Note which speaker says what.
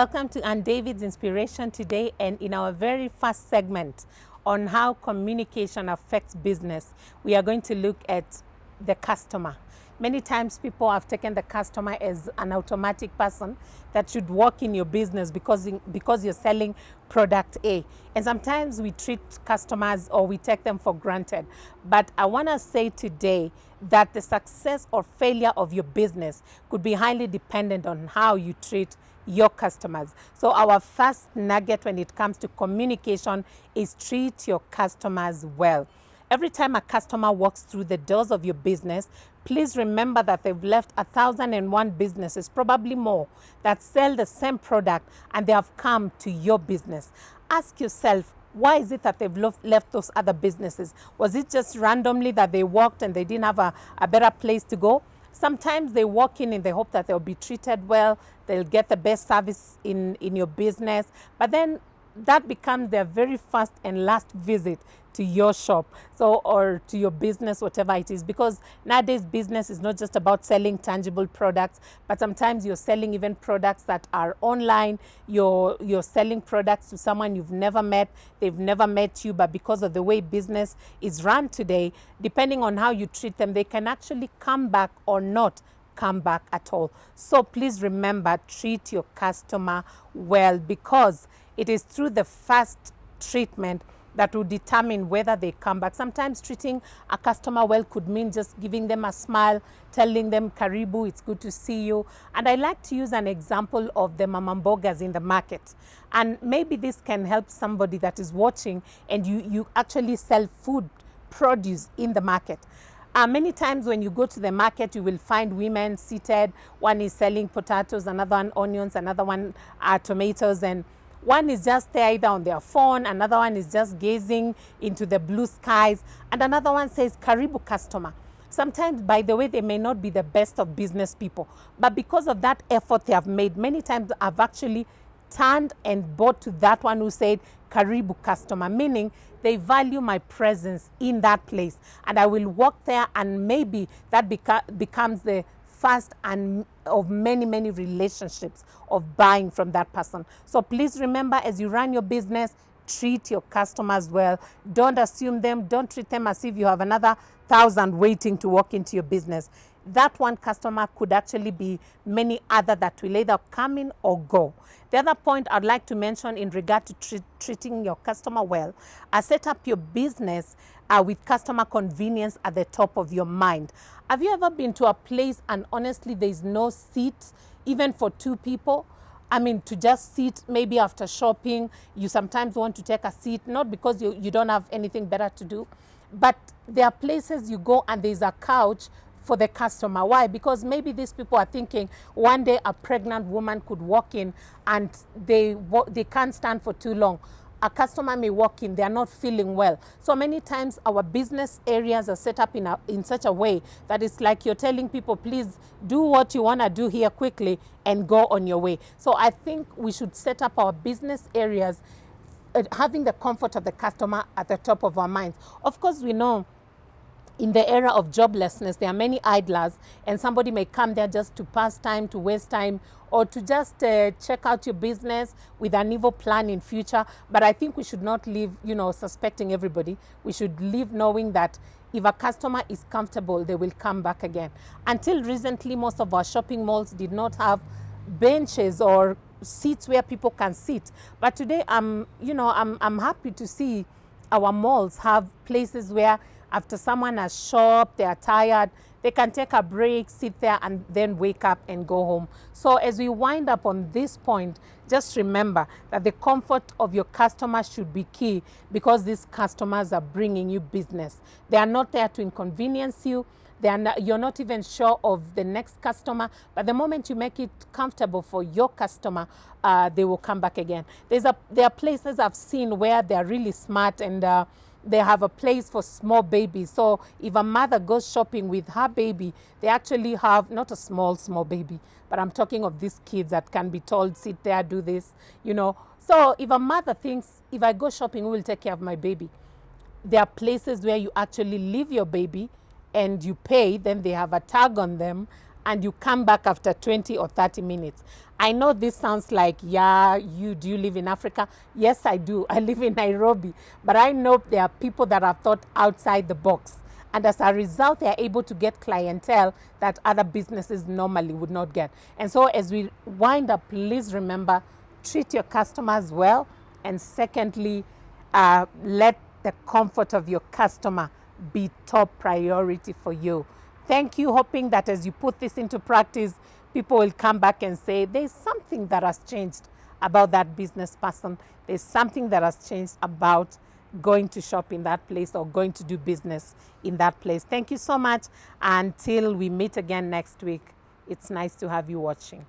Speaker 1: Welcome to Ann David's Inspiration today, and in our very first segment on how communication affects business, we are going to look at the customer. Many times people have taken the customer as an automatic person that should work in your business because you're selling product A. And sometimes we treat customers or we take them for granted. But I want to say today that the success or failure of your business could be highly dependent on how you treat your customers. So our first nugget when it comes to communication is treat your customers well. Every time a customer walks through the doors of your business, please remember that they've left 1,001 businesses, probably more, that sell the same product, and they have come to your business. Ask yourself, why is it that they've left those other businesses? Was it just randomly that they walked and they didn't have a better place to go? Sometimes they walk in the hope that they'll be treated well, they'll get the best service in your business, but then that becomes their very first and last visit to your shop, or to your business, whatever it is, because nowadays business is not just about selling tangible products, but sometimes you're selling even products that are online. You're selling products to someone you've never met, they've never met you, but because of the way business is run today, depending on how you treat them, they can actually come back or not come back at all. So please remember, treat your customer well, because it is through the first treatment that will determine whether they come back. Sometimes treating a customer well could mean just giving them a smile, telling them karibu, it's good to see you. And I like to use an example of the mama mbogas in the market. And maybe this can help somebody that is watching and you actually sell food, produce in the market. Many times when you go to the market, you will find women seated. One is selling potatoes, another one onions, another one tomatoes, and one is just there either on their phone, another one is just gazing into the blue skies, and another one says, Karibu customer. Sometimes, by the way, they may not be the best of business people, but because of that effort they have made, many times I've actually turned and bought to that one who said, Karibu customer, meaning they value my presence in that place, and I will walk there, and maybe that becomes the first and of many relationships of buying from that person. So please remember, as you run your business, treat your customers well. Don't assume them. Don't treat them as if you have another 1,000 waiting to walk into your business. That one customer could actually be many other that will either come in or go. The other point I'd like to mention in regard to treating your customer well, set up your business with customer convenience at the top of your mind. Have you ever been to a place and honestly there's no seat even for two people? I mean, to just sit, maybe after shopping, you sometimes want to take a seat, not because you don't have anything better to do, but there are places you go and there's a couch for the customer. Why? Because maybe these people are thinking one day a pregnant woman could walk in and they can't stand for too long. A customer may walk in, they are not feeling well. So many times our business areas are set up in such a way that it's like you're telling people, please do what you want to do here quickly and go on your way. So I think we should set up our business areas having the comfort of the customer at the top of our minds. Of course, we know in the era of joblessness, there are many idlers, and somebody may come there just to pass time, to waste time, or to just check out your business with an evil plan in future. But I think we should not live, suspecting everybody. We should live knowing that if a customer is comfortable, they will come back again. Until recently, most of our shopping malls did not have benches or seats where people can sit. But today, I'm happy to see our malls have places where after someone has shopped, they are tired, they can take a break, sit there, and then wake up and go home. So as we wind up on this point, just remember that the comfort of your customers should be key, because these customers are bringing you business. They are not there to inconvenience you. You're not even sure of the next customer, but the moment you make it comfortable for your customer, they will come back again. There are places I've seen where they're really smart, and they have a place for small babies. So if a mother goes shopping with her baby, they actually have not a small baby, but I'm talking of these kids that can be told, sit there, do this, So if a mother thinks, if I go shopping, who will take care of my baby? There are places where you actually leave your baby and you pay, then they have a tag on them, and you come back after 20 or 30 minutes. I know this sounds like, yeah, do you live in Africa? Yes, I do. I live in Nairobi. But I know there are people that have thought outside the box. And as a result, they are able to get clientele that other businesses normally would not get. And so as we wind up, please remember, treat your customers well. And secondly, let the comfort of your customer be top priority for you. Thank you, hoping that as you put this into practice, people will come back and say, there's something that has changed about that business person. There's something that has changed about going to shop in that place or going to do business in that place. Thank you so much. Until we meet again next week, it's nice to have you watching.